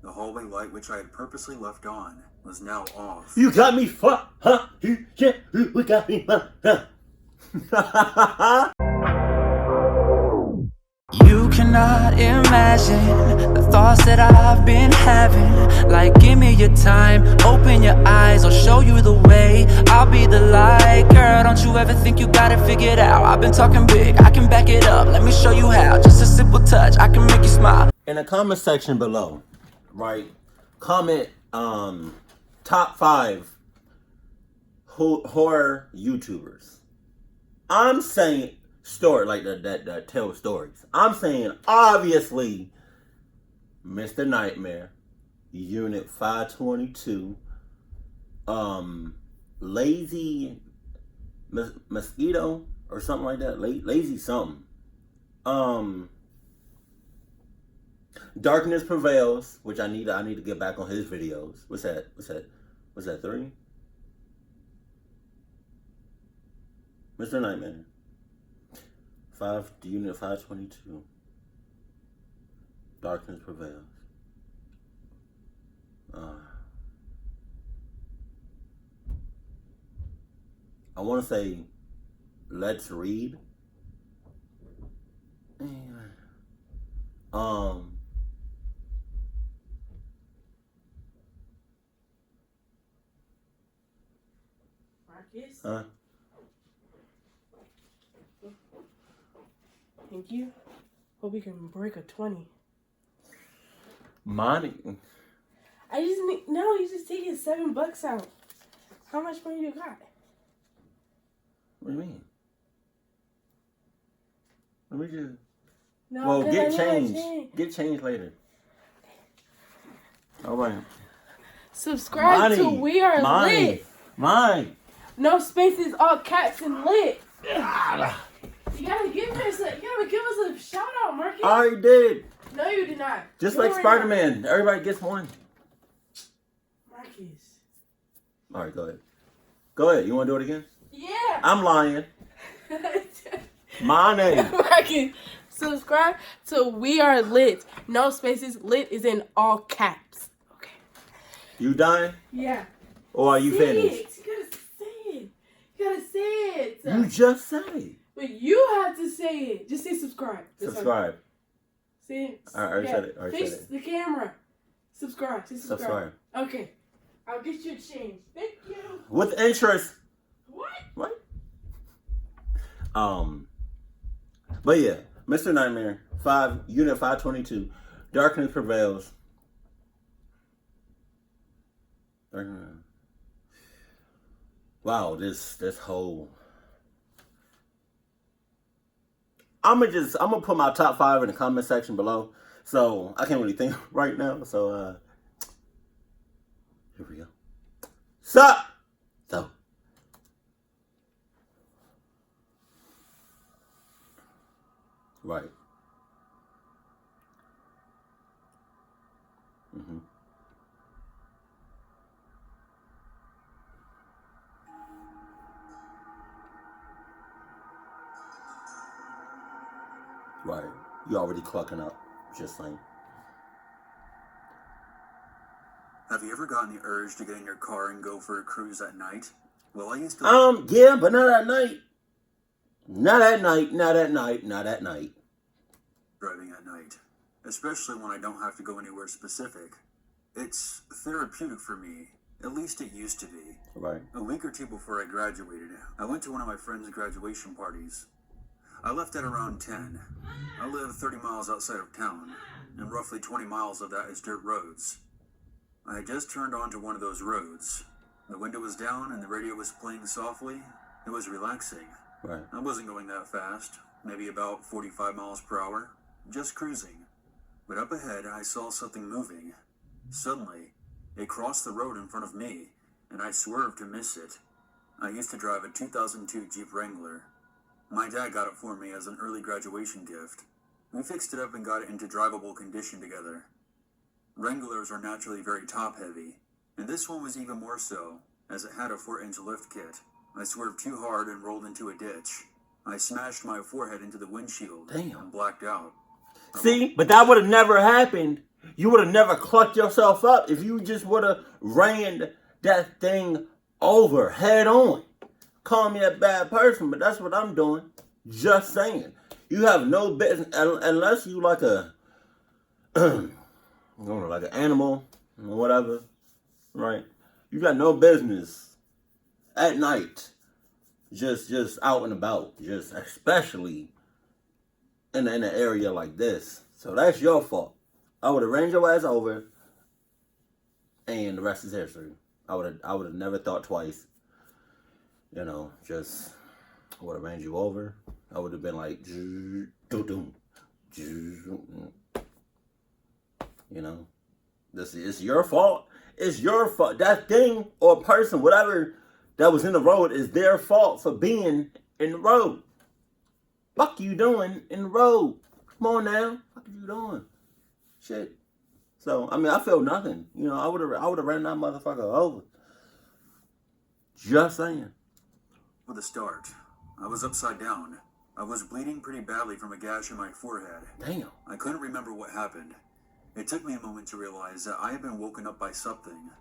The hallway light, which I had purposely left on, was now off. You got me fucked, huh? You got me fucked, huh? You cannot imagine the thoughts that I've been having. Like, give me your time, open your eyes, I'll show you the way. I'll be the light, girl, don't you ever think you got it figured out. I've been talking big, I can back it up, let me show you how. Just a simple touch, I can make you smile. In the comment section below, right, comment top 5 horror YouTubers. I'm saying story like that tell stories. I'm saying obviously Mr. Nightmare, Unit 522, Lazy Mosquito or something like that. Lazy something. Darkness Prevails, which I need to get back on his videos. What's that? What's that 3? Mr. Nightmare. Unit 522. Darkness Prevails. I want to say, Let's Read. Marcus? Huh? Thank you. Hope we can break a 20. Money. I just need, no, you just taking $7 out. How much money you got? What do you mean? Let me just. No, Well, get I change. change. Get change later. All right. Subscribe to We Are Lit. Mine. No spaces, all caps and lit. You gotta give us a shout out, Marcus. I already did. No, you did not. Just Do like it right Spider-Man. Everybody gets one. now. Marcus. All right, go ahead. Go ahead. You want to do it again? Yeah. I'm lying. My name. Marcus, subscribe to We Are Lit. No spaces. Lit is in all caps. Okay. You done? Yeah. Or are you Say finished? it. You gotta say it. You gotta say it. You just said it. But you have to say it. Just say subscribe. Subscribe. Say it. I already said it. I already Face said it. the camera. Subscribe. Say subscribe. Subscribe. Okay. I'll get you a change. Thank you. With interest. What? What? But yeah, Mr. Nightmare, Unit 522, Darkness Prevails. Wow, this whole. I'm gonna put my top 5 in the comment section below. So I can't really think right now. So here we go. So. Right. Mm-hmm. Right. You already clucking up. Just saying. Have you ever gotten the urge to get in your car and go for a cruise at night? Well, I used to... Yeah, but not at night. Not at night. Driving at night. Especially when I don't have to go anywhere specific. It's therapeutic for me. At least it used to be. Right. A week or two before I graduated, I went to one of my friend's graduation parties. I left at around 10. I live 30 miles outside of town, and roughly 20 miles of that is dirt roads. I had just turned onto one of those roads. The window was down and the radio was playing softly. It was relaxing. Right. I wasn't going that fast, maybe about 45 miles per hour, just cruising. But up ahead, I saw something moving. Suddenly, it crossed the road in front of me, and I swerved to miss it. I used to drive a 2002 Jeep Wrangler. My dad got it for me as an early graduation gift. We fixed it up and got it into drivable condition together. Wranglers are naturally very top-heavy, and this one was even more so, as it had a 4-inch lift kit. I swerved too hard and rolled into a ditch. I smashed my forehead into the windshield and blacked out. See, but that would have never happened You would have never clucked yourself up if you just would have ran that thing over head on. Call me a bad person, but that's what I'm doing. Just saying. You have no business, unless you like a, I don't know, like an animal or whatever, right? You got no business at night, just out and about, just especially in an area like this. So that's your fault. I would have ran your ass over, and the rest is history. I would have never thought twice. You know, just would have ran you over. I would have been like, you know, this is your fault. It's your fault. That thing or person, whatever that was in the road, is their fault for being in the road. Fuck you doing in the road? Come on now. What are you doing? Shit. So, I mean, I feel nothing. You know, I would have ran that motherfucker over. Just saying. For the start, I was upside down. I was bleeding pretty badly from a gash in my forehead. Damn. I couldn't remember what happened. It took me a moment to realize that I had been woken up by something.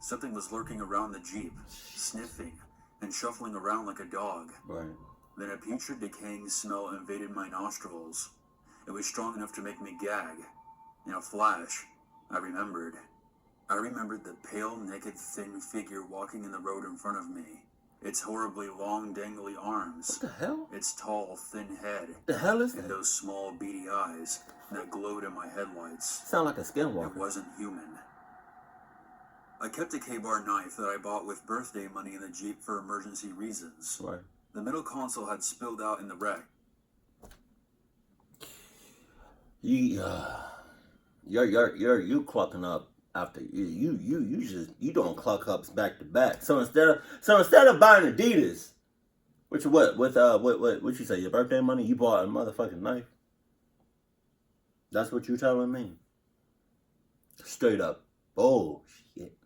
Something was lurking around the Jeep, sniffing and shuffling around like a dog. Right. Then a putrid, decaying smell invaded my nostrils. It was strong enough to make me gag. In a flash, I remembered. I remembered the pale, naked, thin figure walking in the road in front of me. Its horribly long, dangly arms. What the hell? Its tall, thin head. The hell is And that? those small, beady eyes that glowed in my headlights. Sound like a It skinwalker. wasn't human. I kept a K-bar knife that I bought with birthday money in the Jeep for emergency reasons. Right. The middle console had spilled out in the wreck. You clucking up after you doing cluck ups back to back. So instead of buying Adidas, what you say, your birthday money, you bought a motherfucking knife. That's what you telling me. Straight up bullshit.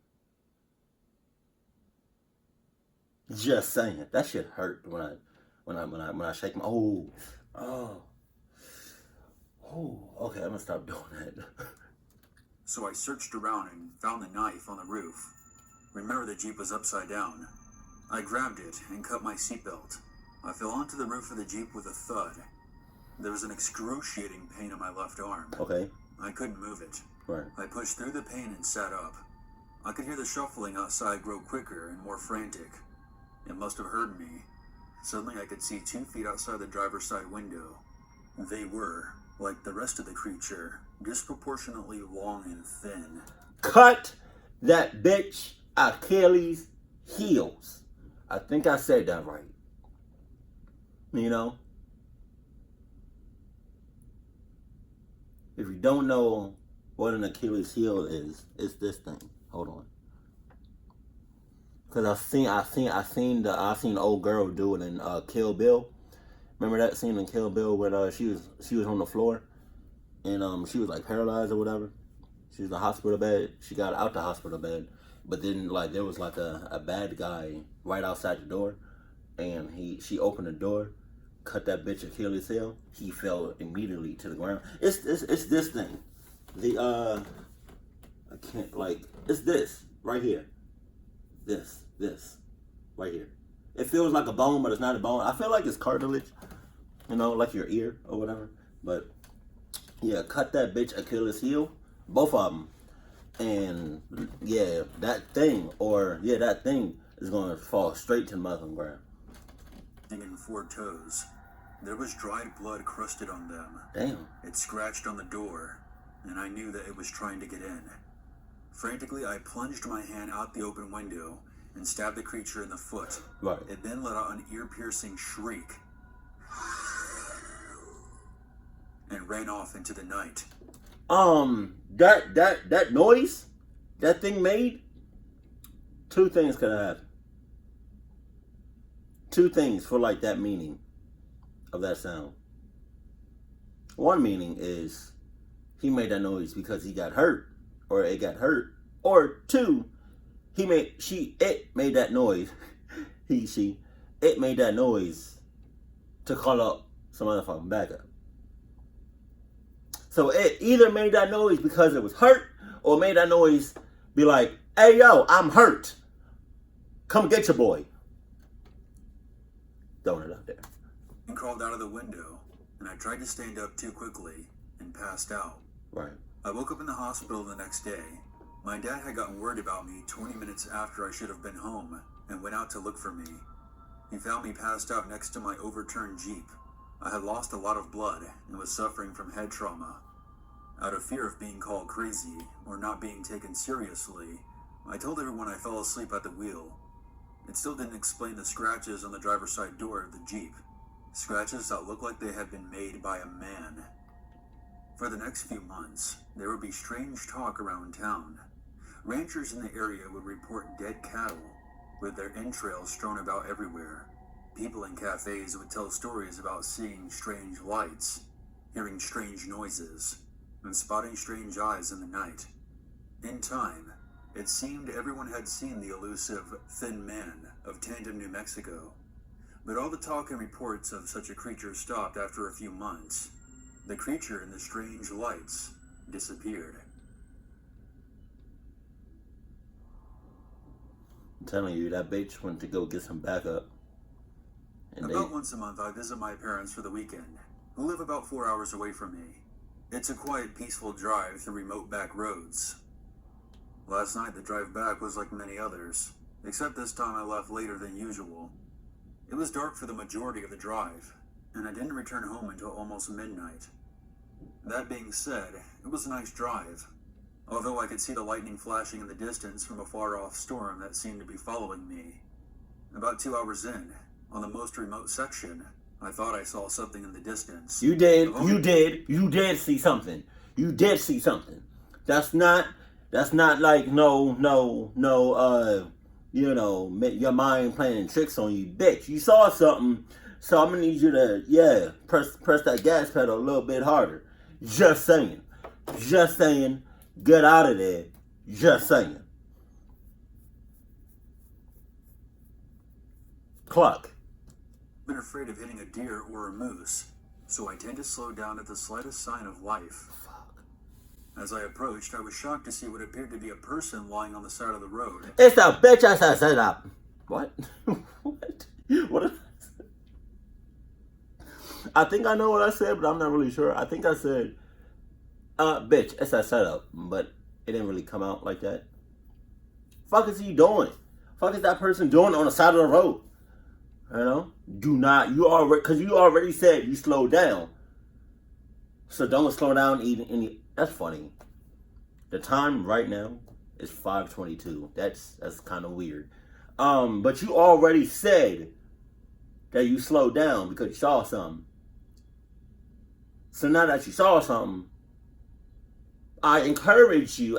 Just saying. That shit hurt when I shake my okay, I'm gonna stop doing that. So I searched around and found the knife on the roof. Remember, the Jeep was upside down. I grabbed it and cut my seatbelt. I fell onto the roof of the Jeep with a thud. There was an excruciating pain in my left arm. Okay. I couldn't move it. Right. I pushed through the pain and sat up. I could hear the shuffling outside grow quicker and more frantic. It must have heard me. Suddenly I could see 2 feet outside the driver's side window. They were, like the rest of the creature, disproportionately long and thin. Cut that bitch Achilles' heels. I think I said that right. You know? If you don't know what an Achilles heel is, it's this thing. Hold on. Cause I seen the old girl do it in Kill Bill. Remember that scene in Kill Bill when she was on the floor and she was like paralyzed or whatever. She was in the hospital bed. She got out the hospital bed, but then like there was like a bad guy right outside the door, and she opened the door, cut that bitch Achilles heel. He fell immediately to the ground. It's this thing. I can't, like, it's this right here. This right here. It feels like a bone, but it's not a bone. I feel like it's cartilage, you know, like your ear or whatever. But yeah, cut that bitch Achilles heel, both of them, and yeah, that thing is gonna fall straight to the motherfucking ground. In 4 toes, there was dried blood crusted on them. Damn. It scratched on the door, and I knew that it was trying to get in. Frantically, I plunged my hand out the open window and stabbed the creature in the foot. Right. It then let out an ear-piercing shriek and ran off into the night. That noise that thing made, 2 things could have happened. 2 things for like that meaning of that sound. One meaning is he made that noise because he got hurt, or it got hurt, or 2, it made that noise. It made that noise to call up some motherfucking backup. So it either made that noise because it was hurt, or made that noise be like, hey, yo, I'm hurt. Come get your boy. Throwing it out there. And crawled out of the window, and I tried to stand up too quickly and passed out. Right. I woke up in the hospital the next day. My dad had gotten worried about me 20 minutes after I should have been home and went out to look for me. He found me passed out next to my overturned Jeep. I had lost a lot of blood and was suffering from head trauma. Out of fear of being called crazy or not being taken seriously, I told everyone I fell asleep at the wheel. It still didn't explain the scratches on the driver's side door of the Jeep. Scratches that looked like they had been made by a man. For the next few months, there would be strange talk around town. Ranchers in the area would report dead cattle with their entrails strewn about everywhere. People in cafes would tell stories about seeing strange lights, hearing strange noises, and spotting strange eyes in the night. In time, it seemed everyone had seen the elusive Thin Man of Tandem, New Mexico. But all the talk and reports of such a creature stopped after a few months. The creature in the strange lights disappeared. I'm telling you, that bitch went to go get some backup. And About once a month, I visit my parents for the weekend, who live about 4 hours away from me. It's a quiet, peaceful drive through remote back roads. Last night, the drive back was like many others, except this time I left later than usual. It was dark for the majority of the drive, and I didn't return home until almost midnight. That being said, it was a nice drive, although I could see the lightning flashing in the distance from a far-off storm that seemed to be following me. About 2 hours in, on the most remote section, I thought I saw something in the distance. You did see something. You did see something. That's not like your mind playing tricks on you, bitch. You saw something, so I'm gonna need you to, press that gas pedal a little bit harder. Just saying. Get out of there. Just saying. Cluck. I've been afraid of hitting a deer or a moose, so I tend to slow down at the slightest sign of life. As I approached, I was shocked to see what appeared to be a person lying on the side of the road. It's a bitch I said up. What? What? What? I think I know what I said, but I'm not really sure. I think I said, bitch, it's a setup, but it didn't really come out like that. Fuck is he doing? Fuck is that person doing on the side of the road? You know? Because you already said you slowed down. So don't slow down any. That's funny. The time right now is 5:22. That's kind of weird. But you already said that you slowed down because you saw something. So now that you saw something, I advise you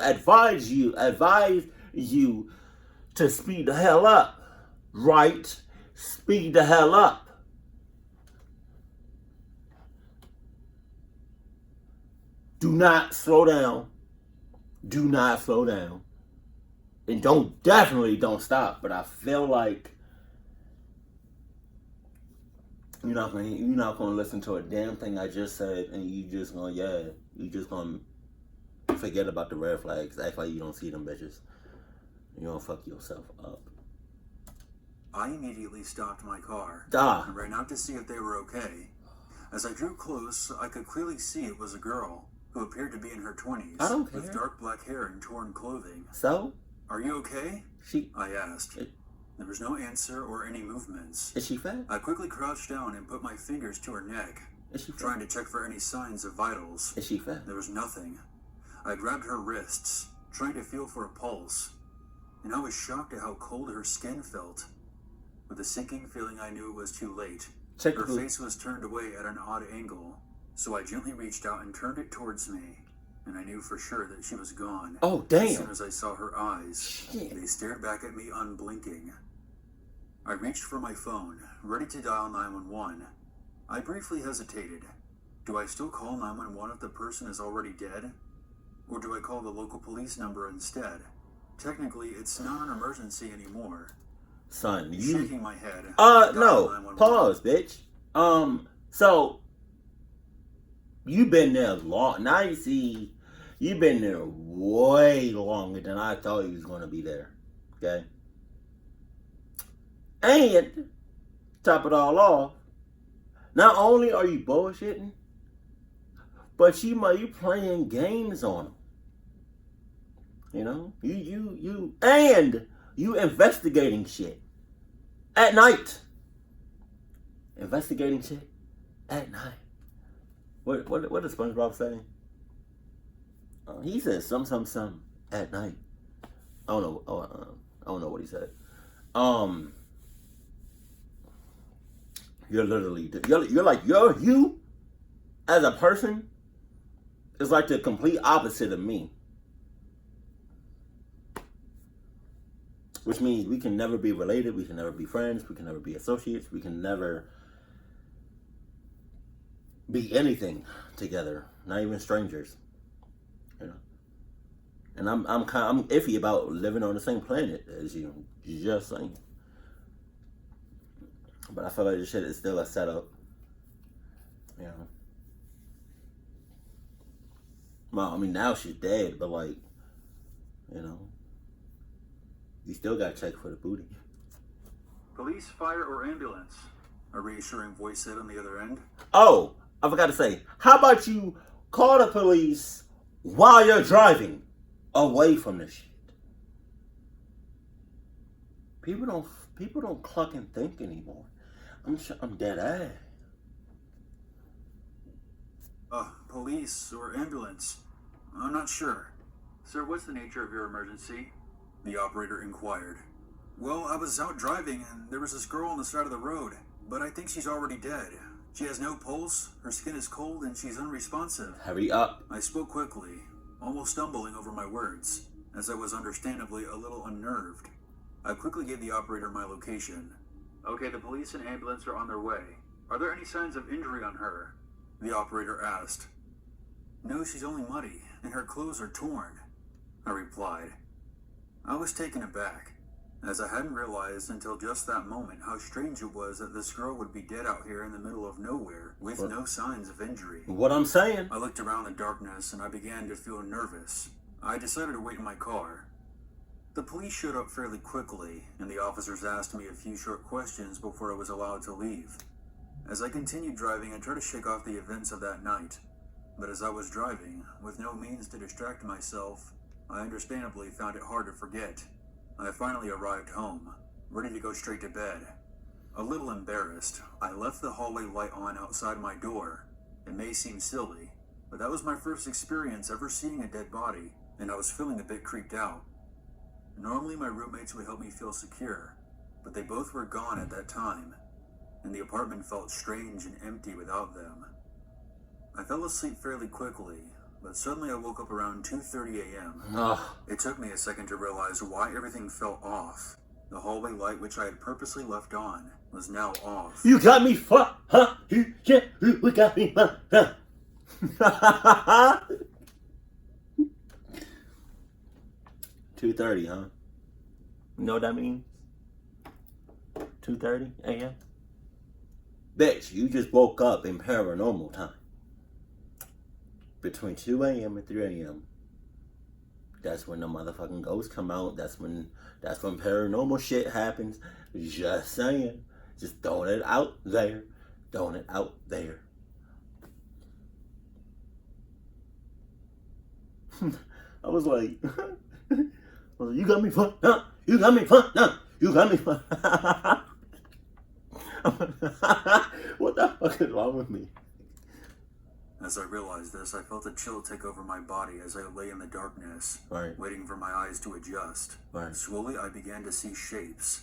to speed the hell up. Right? Speed the hell up. Do not slow down. Do not slow down. And definitely don't stop. But I feel like you're not gonna listen to a damn thing I just said, and you just gonna forget about the red flags, act like you don't see them bitches. You're gonna fuck yourself up. I immediately stopped my car and ran out to see if they were okay. As I drew close, I could clearly see it was a girl who appeared to be in her 20s. I don't care. With dark black hair and torn clothing. So? Are you okay? I asked. There was no answer or any movements. Is she fat? I quickly crouched down and put my fingers to her neck, trying to check for any signs of vitals. Is she fat? There was nothing. I grabbed her wrists, trying to feel for a pulse, and I was shocked at how cold her skin felt. With a sinking feeling, I knew it was too late. Her face was turned away at an odd angle, so I gently reached out and turned it towards me, and I knew for sure that she was gone. Oh, damn. As soon as I saw her eyes, Shit. They stared back at me unblinking. I reached for my phone, ready to dial 911. I briefly hesitated. Do I still call 911 if the person is already dead? Or do I call the local police number instead? Technically, it's not an emergency anymore. Son, Shaking my head. No. Pause, bitch. So You've been there long. Now you see, you've been there way longer than I thought you was going to be there. Okay? And, top it all off, not only are you bullshitting, but you playing games on them. You know? And you investigating shit at night. Investigating shit at night. What does SpongeBob say? He says some at night. I don't know. I don't know what he said. You're literally you as a person is like the complete opposite of me. Which means we can never be related, we can never be friends, we can never be associates, we can never be anything together, not even strangers. You know. And I'm iffy about living on the same planet as you. Just saying. But I feel like this shit is still a setup. You know. Well, I mean, now she's dead, but like, you know, you still gotta check for the booty. Police, fire, or ambulance? A reassuring voice said on the other end. Oh, I forgot to say, how about you call the police while you're driving away from this shit? People don't cluck and think anymore. I'm dead ass. Police or ambulance? I'm not sure. Sir, what's the nature of your emergency? The operator inquired. Well, I was out driving and there was this girl on the side of the road, but I think she's already dead. She has no pulse, her skin is cold, and she's unresponsive. Hurry up. I spoke quickly, almost stumbling over my words, as I was understandably a little unnerved. I quickly gave the operator my location. Okay, the police and ambulance are on their way. Are there any signs of injury on her? The operator asked. No, she's only muddy, and her clothes are torn, I replied. I was taken aback, as I hadn't realized until just that moment how strange it was that this girl would be dead out here in the middle of nowhere with no signs of injury. What I'm saying? I looked around the darkness and I began to feel nervous. I decided to wait in my car. The police showed up fairly quickly, and the officers asked me a few short questions before I was allowed to leave. As I continued driving, I tried to shake off the events of that night. But as I was driving, with no means to distract myself, I understandably found it hard to forget. I finally arrived home, ready to go straight to bed. A little embarrassed, I left the hallway light on outside my door. It may seem silly, but that was my first experience ever seeing a dead body, and I was feeling a bit creeped out. Normally my roommates would help me feel secure, but they both were gone at that time, and the apartment felt strange and empty without them. I fell asleep fairly quickly, but suddenly I woke up around 2:30 a.m. It took me a second to realize why everything felt off. The hallway light, which I had purposely left on, was now off. You got me fucked, huh? You got me fucked, huh? 2:30, huh? You know what that means? 2:30 a.m. Bitch, you just woke up in paranormal time. Between 2 a.m. and 3 a.m. That's when the motherfucking ghosts come out. That's when paranormal shit happens. Just saying. Just throwing it out there. Throwing it out there. I was like, you got me fucked up. You got me fucked up. You got me fucked up. What the fuck is wrong with me? As I realized this, I felt a chill take over my body as I lay in the darkness, Right. waiting for my eyes to adjust. Right. Slowly, I began to see shapes.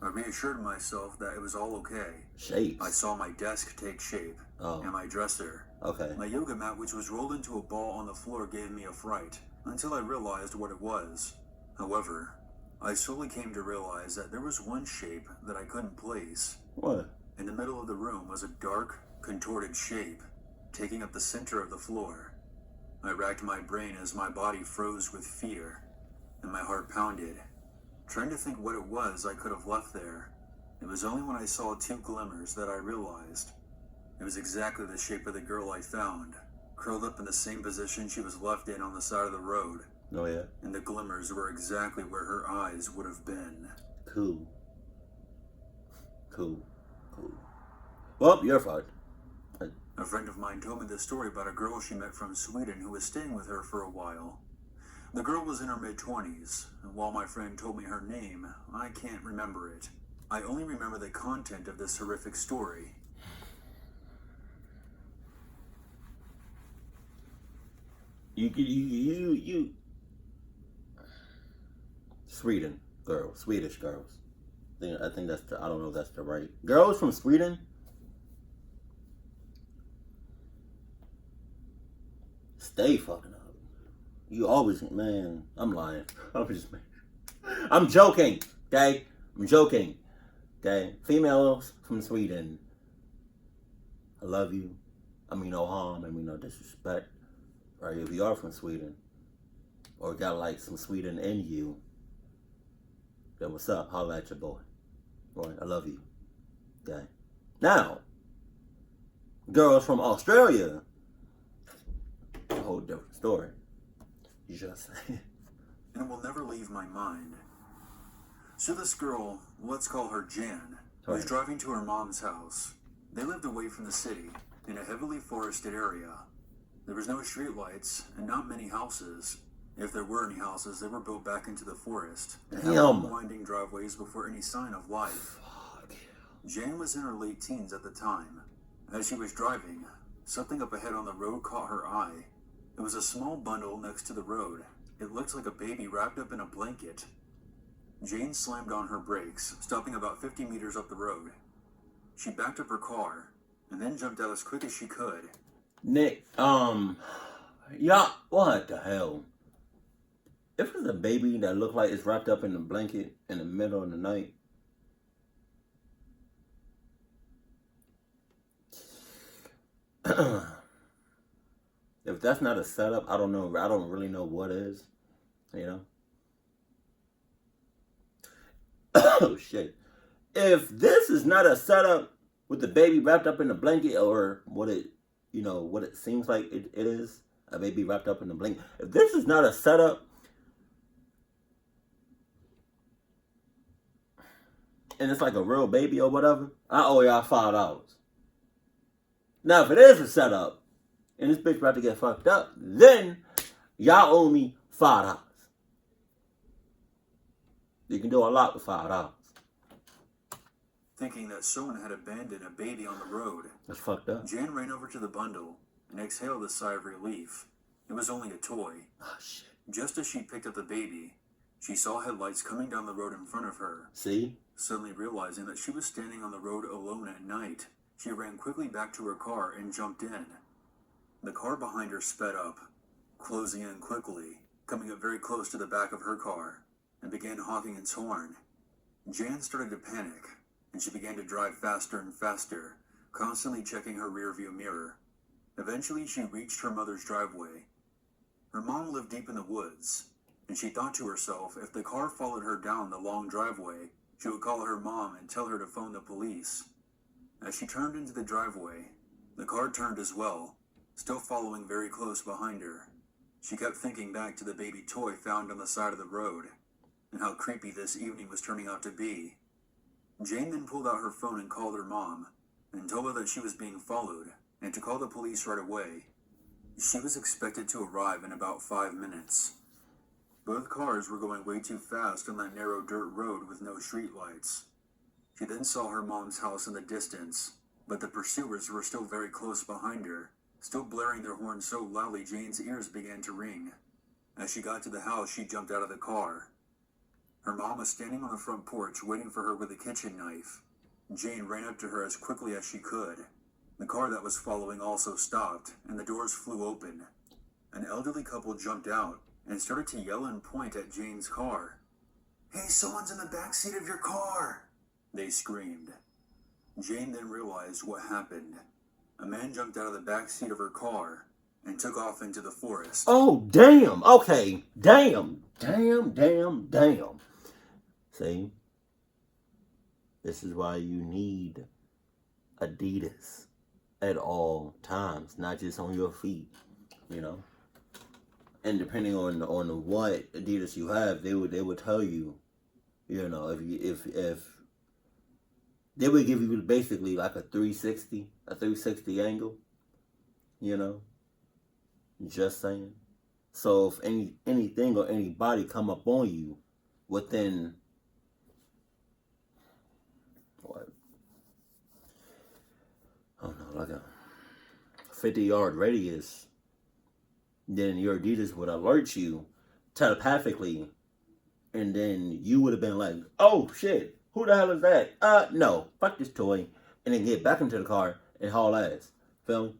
I reassured myself that it was all okay. Shapes? I saw my desk take shape, and my dresser. Okay. My yoga mat, which was rolled into a ball on the floor, gave me a fright, until I realized what it was. However, I slowly came to realize that there was one shape that I couldn't place. What? In the middle of the room was a dark, contorted shape, taking up the center of the floor. I racked my brain as my body froze with fear, and my heart pounded, trying to think what it was I could have left there. It was only when I saw two glimmers that I realized it was exactly the shape of the girl I found, curled up in the same position she was left in on the side of the road. Oh, yeah? And the glimmers were exactly where her eyes would have been. Cool. Well, you're fucked. A friend of mine told me this story about a girl she met from Sweden who was staying with her for a while. The girl was in her mid-20s, and while my friend told me her name, I can't remember it. I only remember the content of this horrific story. You. Swedish girls. I think that's I don't know if that's the right. Girls from Sweden? Stay fucking up. You always, man, I'm lying. I'm joking, okay? I'm joking, okay? Females from Sweden, I love you. I mean no harm, I mean no disrespect. Right, if you are from Sweden, or got like some Sweden in you, then what's up? Holla at your boy. Boy, I love you. Okay? Now, girls from Australia, a whole different story. You just And it will never leave my mind. So this girl, let's call her Jan, was driving to her mom's house. They lived away from the city, in a heavily forested area. There was no streetlights, and not many houses. If there were any houses, they were built back into the forest, and had long winding driveways before any sign of life. Jan was in her late teens at the time. As she was driving, something up ahead on the road caught her eye. It was a small bundle next to the road. It looked like a baby wrapped up in a blanket. Jane slammed on her brakes, stopping about 50 meters up the road. She backed up her car, and then jumped out as quick as she could. Nick, yeah, what the hell? If it's a baby that looked like it's wrapped up in a blanket in the middle of the night, if that's not a setup, I don't know. I don't really know what is, you know? Oh, shit. If this is not a setup with the baby wrapped up in a blanket, or what it, you know, what it seems like it is, a baby wrapped up in a blanket. If this is not a setup, and it's like a real baby or whatever, I owe y'all $5. Now, if it is a setup, and this bitch about to get fucked up, then y'all owe me $5. You can do a lot with $5. Thinking that someone had abandoned a baby on the road, That's fucked up. Jan ran over to the bundle and exhaled a sigh of relief. It was only a toy. Oh, shit. Just as she picked up the baby, she saw headlights coming down the road in front of her. See? Suddenly realizing that she was standing on the road alone at night, she ran quickly back to her car and jumped in. The car behind her sped up, closing in quickly, coming up very close to the back of her car, and began honking its horn. Jan started to panic, and she began to drive faster and faster, constantly checking her rearview mirror. Eventually, she reached her mother's driveway. Her mom lived deep in the woods, and she thought to herself if the car followed her down the long driveway, she would call her mom and tell her to phone the police. As she turned into the driveway, the car turned as well, still following very close behind her. She kept thinking back to the baby toy found on the side of the road, and how creepy this evening was turning out to be. Jane then pulled out her phone and called her mom, and told her that she was being followed, and to call the police right away. She was expected to arrive in about 5 minutes. Both cars were going way too fast on that narrow dirt road with no streetlights. She then saw her mom's house in the distance, but the pursuers were still very close behind her, still blaring their horns so loudly Jane's ears began to ring. As she got to the house, she jumped out of the car. Her mom was standing on the front porch waiting for her with a kitchen knife. Jane ran up to her as quickly as she could. The car that was following also stopped, and the doors flew open. An elderly couple jumped out and started to yell and point at Jane's car. "Hey, someone's in the back seat of your car!" they screamed. Jane then realized what happened. A man jumped out of the back seat of her car and took off into the forest. Oh, damn. Okay. Damn. See? This is why you need Adidas at all times, not just on your feet. you know. And depending on what Adidas you have, they would tell you, you know, if they would give you basically like a 360 angle, you know. Just saying. So if anything or anybody come up on you within what, I don't know, like a 50-yard radius, then your Adidas would alert you telepathically, and then you would have been like, oh shit, who the hell is that? No, fuck this toy, and then get back into the car and haul ass. Feel me?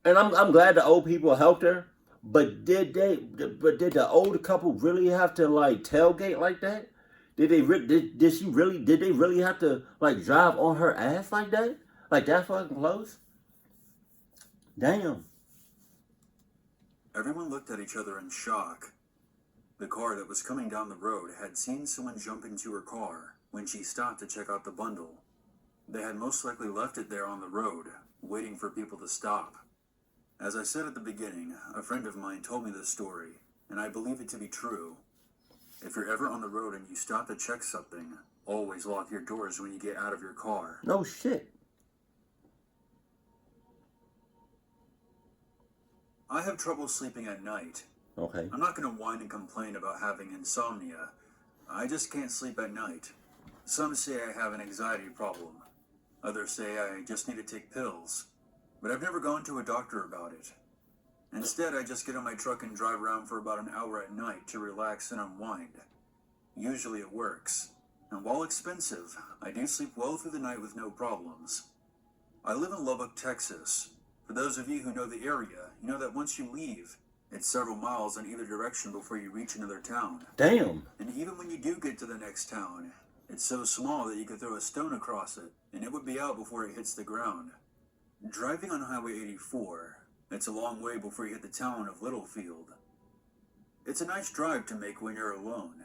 And I'm glad the old people helped her, but did the old couple really have to like tailgate like that? Did they really have to like drive on her ass like that? Like that fucking close? Damn. Everyone looked at each other in shock. The car that was coming down the road had seen someone jump into her car when she stopped to check out the bundle. They had most likely left it there on the road, waiting for people to stop. As I said at the beginning, a friend of mine told me this story, and I believe it to be true. If you're ever on the road and you stop to check something, always lock your doors when you get out of your car. No shit. I have trouble sleeping at night. Okay. I'm not going to whine and complain about having insomnia. I just can't sleep at night. Some say I have an anxiety problem. Others say I just need to take pills. But I've never gone to a doctor about it. Instead, I just get in my truck and drive around for about an hour at night to relax and unwind. Usually it works. And while expensive, I do sleep well through the night with no problems. I live in Lubbock, Texas. For those of you who know the area, you know that once you leave, it's several miles in either direction before you reach another town. Damn. And even when you do get to the next town, it's so small that you could throw a stone across it, and it would be out before it hits the ground. Driving on Highway 84, it's a long way before you hit the town of Littlefield. It's a nice drive to make when you're alone.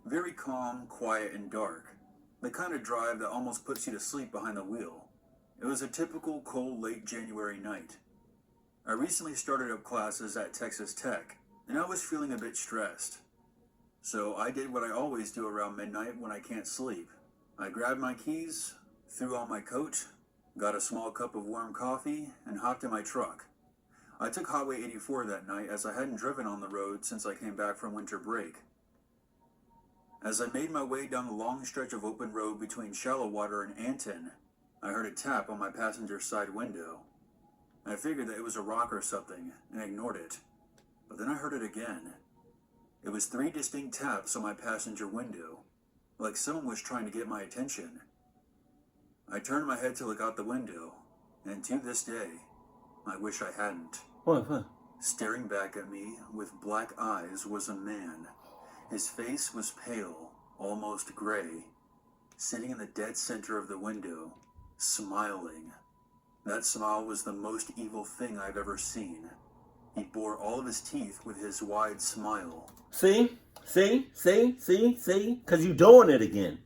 Very calm, quiet, and dark. The kind of drive that almost puts you to sleep behind the wheel. It was a typical cold, late January night. I recently started up classes at Texas Tech, and I was feeling a bit stressed. So I did what I always do around midnight when I can't sleep. I grabbed my keys, threw on my coat, got a small cup of warm coffee, and hopped in my truck. I took Highway 84 that night as I hadn't driven on the road since I came back from winter break. As I made my way down the long stretch of open road between Shallowater and Anton, I heard a tap on my passenger side window. I figured that it was a rock or something and ignored it. But then I heard it again. It was 3 distinct taps on my passenger window, like someone was trying to get my attention. I turned my head to look out the window, and to this day, I wish I hadn't. What? Staring back at me with black eyes was a man. His face was pale, almost gray, sitting in the dead center of the window, smiling. That smile was the most evil thing I've ever seen. He bore all of his teeth with his wide smile. See? Because you doing it again.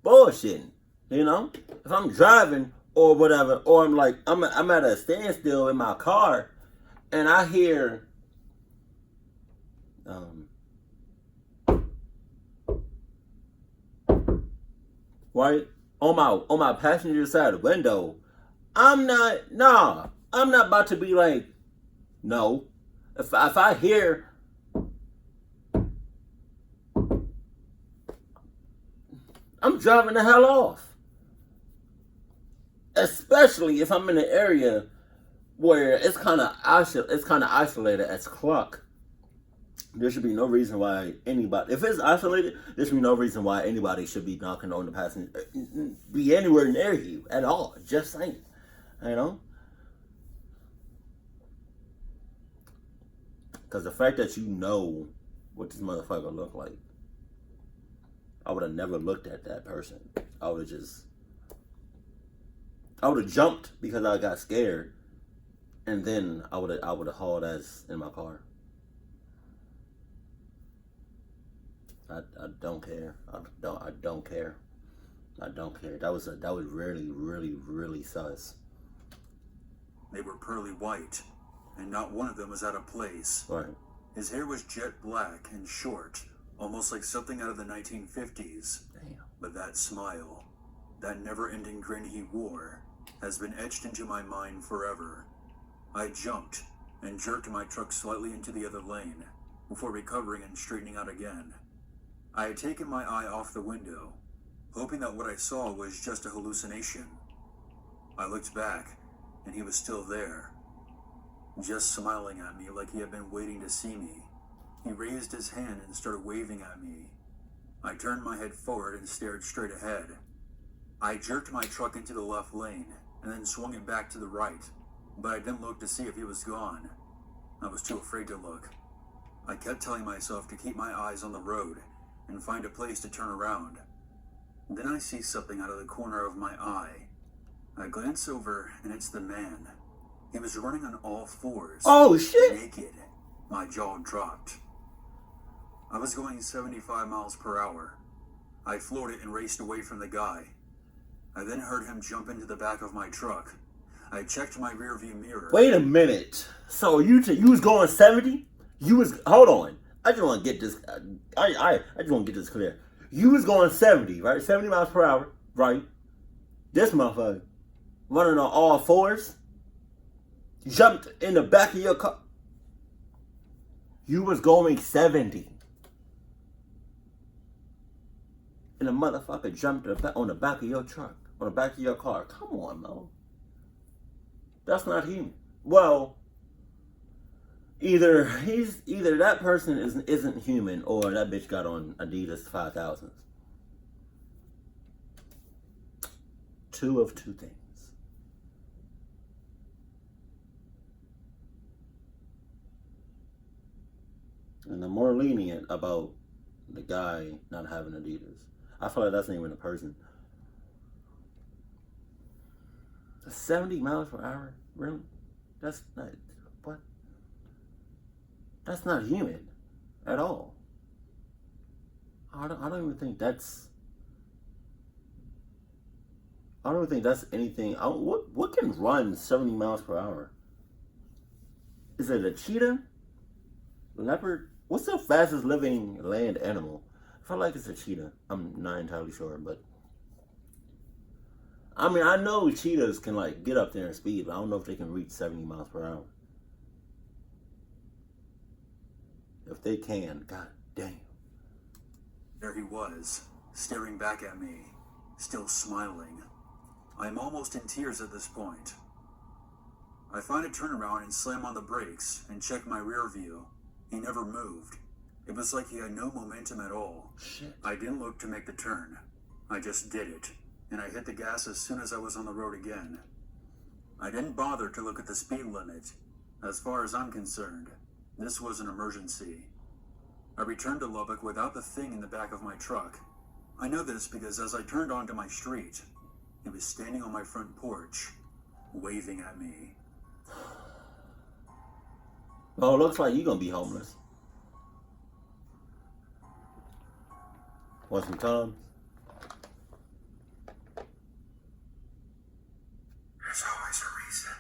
Bullshitting. You know? If I'm driving or whatever, or I'm at a standstill in my car, and I hear, right on my passenger side of the window, I'm not about to be like, no. If I hear, I'm driving the hell off. Especially if I'm in an area where it's kind of isolated as Clark. There should be no reason why anybody, if it's isolated, there should be no reason why anybody should be knocking on the passenger, be anywhere near you at all. Just saying, you know. Because the fact that you know what this motherfucker look like, I would have never looked at that person. I would have jumped because I got scared, and then I would have hauled ass in my car. I don't care. I don't care. That was really sus. They were pearly white, and not one of them was out of place. Right. His hair was jet black and short, almost like something out of the 1950s. Damn. But that smile, that never-ending grin he wore, has been etched into my mind forever. I jumped and jerked my truck slightly into the other lane before recovering and straightening out again. I had taken my eye off the window, hoping that what I saw was just a hallucination. I looked back, and he was still there, just smiling at me like he had been waiting to see me. He raised his hand and started waving at me. I turned my head forward and stared straight ahead. I jerked my truck into the left lane and then swung it back to the right, but I didn't look to see if he was gone. I was too afraid to look. I kept telling myself to keep my eyes on the road and find a place to turn around. Then I see something out of the corner of my eye. I glance over and it's the man. He was running on all fours. Oh, shit. Naked. My jaw dropped. I was going 75 miles per hour. I floored it and raced away from the guy. I then heard him jump into the back of my truck. I checked my rearview mirror. Wait a minute. So you was going 70? Hold on. I just want to get this. I just want to get this clear. You was going 70, right? 70 miles per hour, right? This motherfucker running on all fours, jumped in the back of your car. You was going 70. And the motherfucker jumped on the back of your truck, on the back of your car. Come on, man. That's not human. Well, either that person isn't human, or that bitch got on Adidas 5000s. Two of two things. And I'm more lenient about the guy not having Adidas. I feel like that's not even a person. 70 miles per hour? Really? That's not, what? That's not human at all. I don't even think that's anything. What can run 70 miles per hour? Is it a cheetah? Leopard? What's the fastest living land animal? I feel like it's a cheetah. I'm not entirely sure, but I mean, I know cheetahs can like get up there and speed, but I don't know if they can reach 70 miles per hour. If they can, god damn. There he was, staring back at me, still smiling. I'm almost in tears at this point. I finally turn around and slam on the brakes and check my rear view. He never moved. It was like he had no momentum at all. Shit. I didn't look to make the turn. I just did it, and I hit the gas as soon as I was on the road again. I didn't bother to look at the speed limit. As far as I'm concerned, this was an emergency. I returned to Lubbock without the thing in the back of my truck. I know this because as I turned onto my street, he was standing on my front porch, waving at me. Well, it looks like you're gonna be homeless. Want some Tums? There's always a reason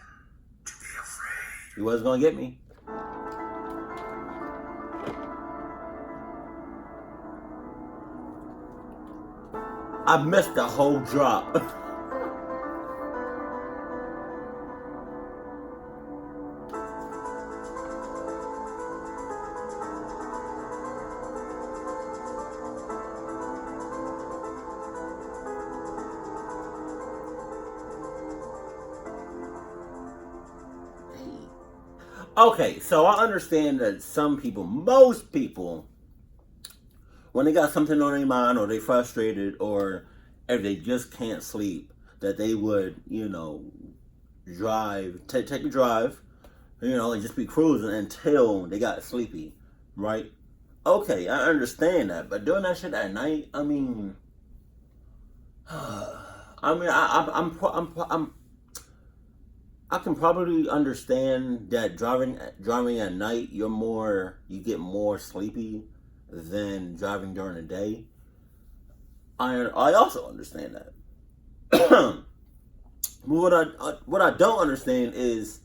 to be afraid. He wasn't gonna get me. I missed the whole drop. Okay, so I understand that some people, most people, when they got something on their mind, or they frustrated, or if they just can't sleep, that they would, drive, take a drive, and just be cruising until they got sleepy, right? Okay, I understand that, but doing that shit at night, I can probably understand that driving at night, you get more sleepy than driving during the day. I also understand that. What I don't understand is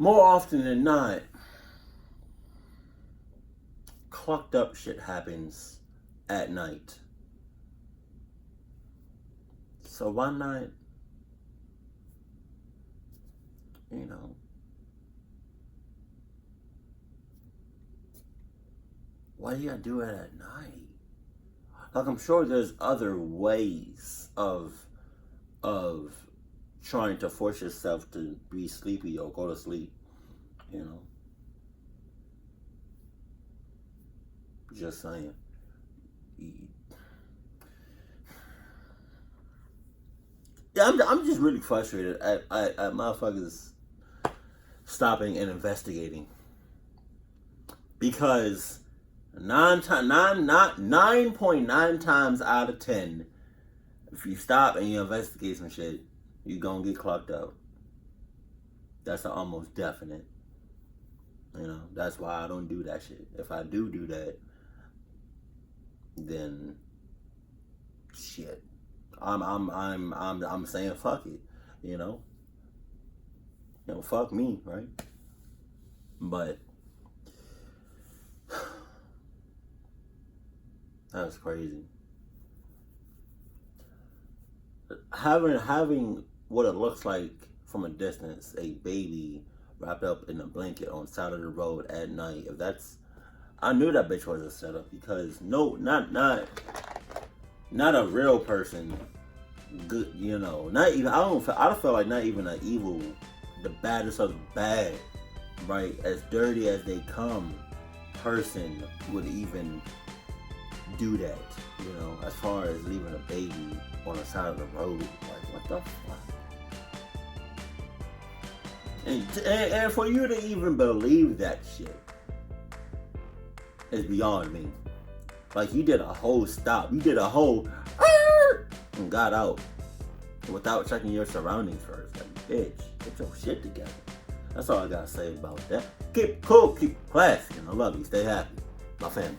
more often than not, clucked up shit happens at night. So why not, you know, why do you gotta do it at night? Like, I'm sure there's other ways of trying to force yourself to be sleepy or go to sleep, you know. Just saying. Yeah, I'm just really frustrated at motherfuckers stopping and investigating, because 9.9 times out of 10, if you stop and you investigate some shit, you gonna get clocked up. That's an almost definite. You know, that's why I don't do that shit. If I do that, then shit, I'm saying fuck it. You know, fuck me, right? But that's crazy. Having what it looks like from a distance, a baby wrapped up in a blanket on the side of the road at night. If that's, I knew that bitch was a setup, because no, not a real person. Good, you know, not even. I don't feel like not even an evil, the baddest of the bad, right? As dirty as they come, person would even do that. You know, as far as leaving a baby on the side of the road, like, what the fuck? And for you to even believe that shit is beyond me. Like, you did a whole stop, you did a whole and got out without checking your surroundings first. Like, bitch, get your shit together. That's all I gotta say about that. Keep cool, keep classy, and I love you. Stay happy, my family.